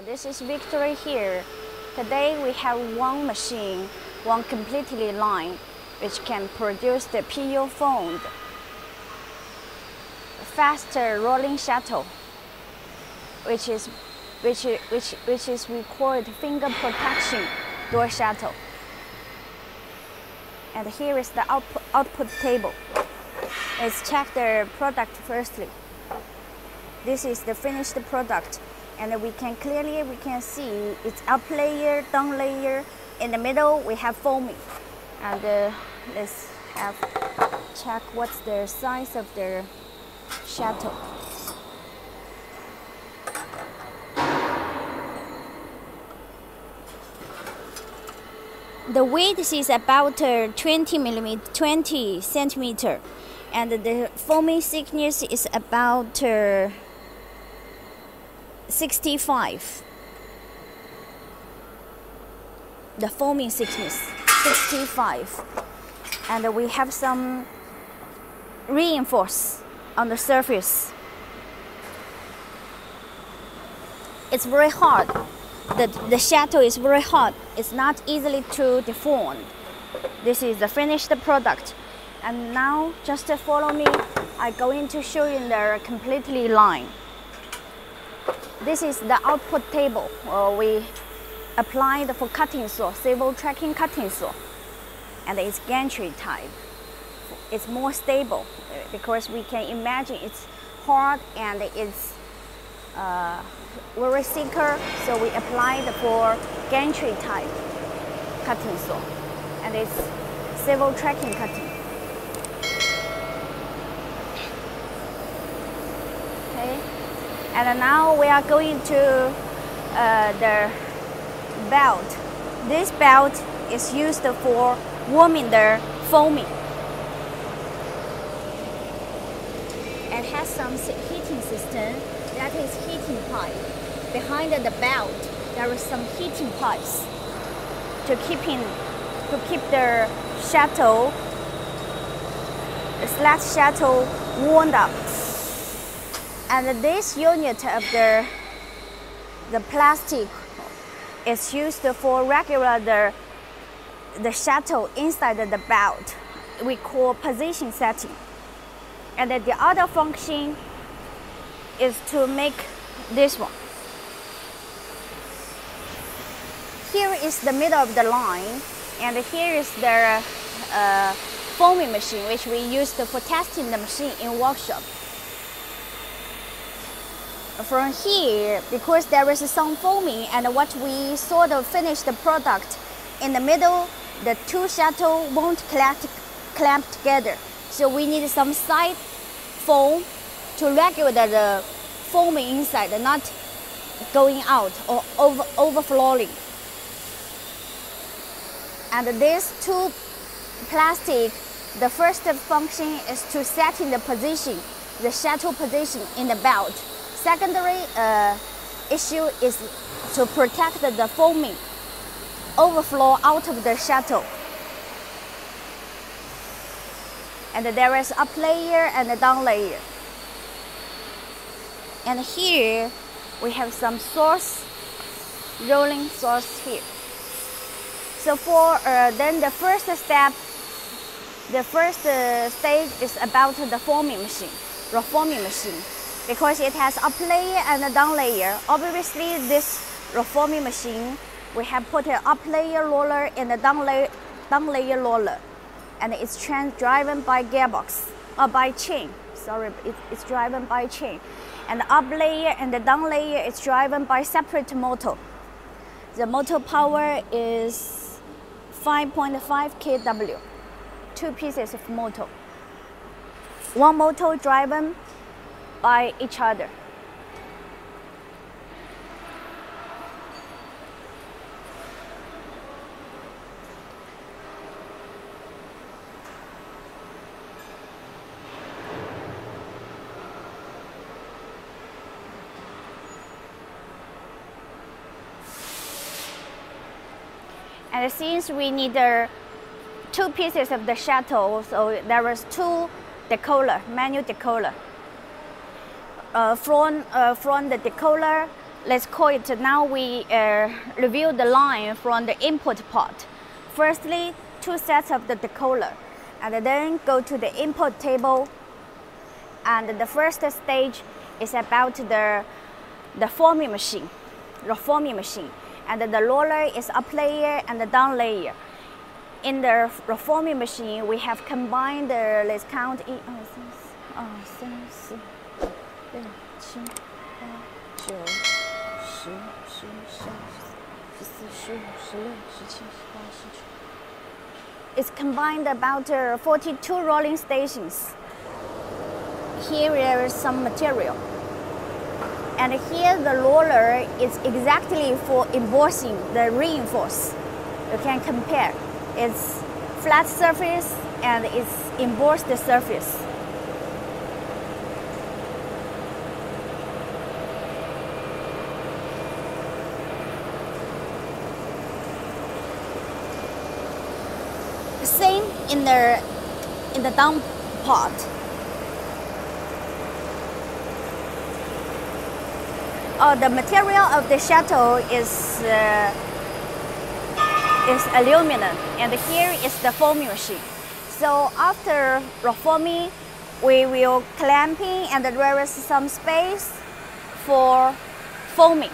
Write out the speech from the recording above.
This is Victory here. Today we have one machine, one completely line, which can produce the PU foamed faster rolling shuttle, which is we call it finger protection door shuttle. And here is the output table. Let's check the product firstly. This is the finished product, and we can see it's up layer, down layer. In the middle we have foaming. And let's check what's the size of the shuttle. The width is about 20 centimeter, and the foaming thickness is about 65. The foaming thickness 65, and we have some reinforce on the surface. It's very hard. The shuttle is very hard. It's not easily to deform. This is the finished product. And now, just follow me. I'm going to show you the completely line. This is the output table. We applied for cutting saw, civil tracking cutting saw. And it's gantry type. It's more stable because we can imagine it's hard and it's very thicker, so we applied for gantry type cutting saw, and it's civil tracking cutting. Okay, and now we are going to the belt. This belt is used for warming the foaming, and has some heating system. That is heating pipe. Behind the belt, there is some heating pipes to keep the shuttle, the slat shuttle, warmed up. And this unit of the plastic is used for regular the shuttle inside the belt. We call position setting. And the other function is to make this one. Here is the middle of the line, and here is the foaming machine, which we used for testing the machine in workshop. From here, because there is some foaming, and what we sort of finished the product, in the middle, the two shuttle won't clamp together. So we need some side foam to regulate the foaming inside, not going out or overflowing. And these two plastic, the first function is to set in the position, the shuttle position in the belt. Secondary issue is to protect the foaming overflow out of the shuttle. And there is up layer and a down layer. And here we have some source, rolling source here. So for then the first step, the first stage is about the foaming machine, reforming machine, because it has up layer and a down layer. Obviously, this reforming machine, we have put an up layer roller and a down layer roller, and it's driven by gearbox or by chain. Sorry, it's driven by chain. And the up layer and the down layer is driven by separate motor. The motor power is 5.5 kW, two pieces of motor. One motor driven by each other. And since we need two pieces of the shuttle, so there is two decoller, manual decoller. From the decoller let's call it, now we review the line from the input part. Firstly, 2 sets of the decoder, and then go to the input table. And the first stage is about the forming machine, and the roller is up layer and the down layer. In the reforming machine, we have combined the, let's count, 1, 2, 3, 4, 5, 6, 7, 8, 9, 10, 11, 12, 13, 14, 15, 16, 17, 18, 19, 20. It's combined about 42 rolling stations. Here there is some material. And here the roller is exactly for embossing the reinforce. You can compare. It's flat surface and it's embossed surface. Same in the down part. The material of the shuttle is aluminum, and here is the forming machine. So after reforming, we will clamping, and there is some space for foaming.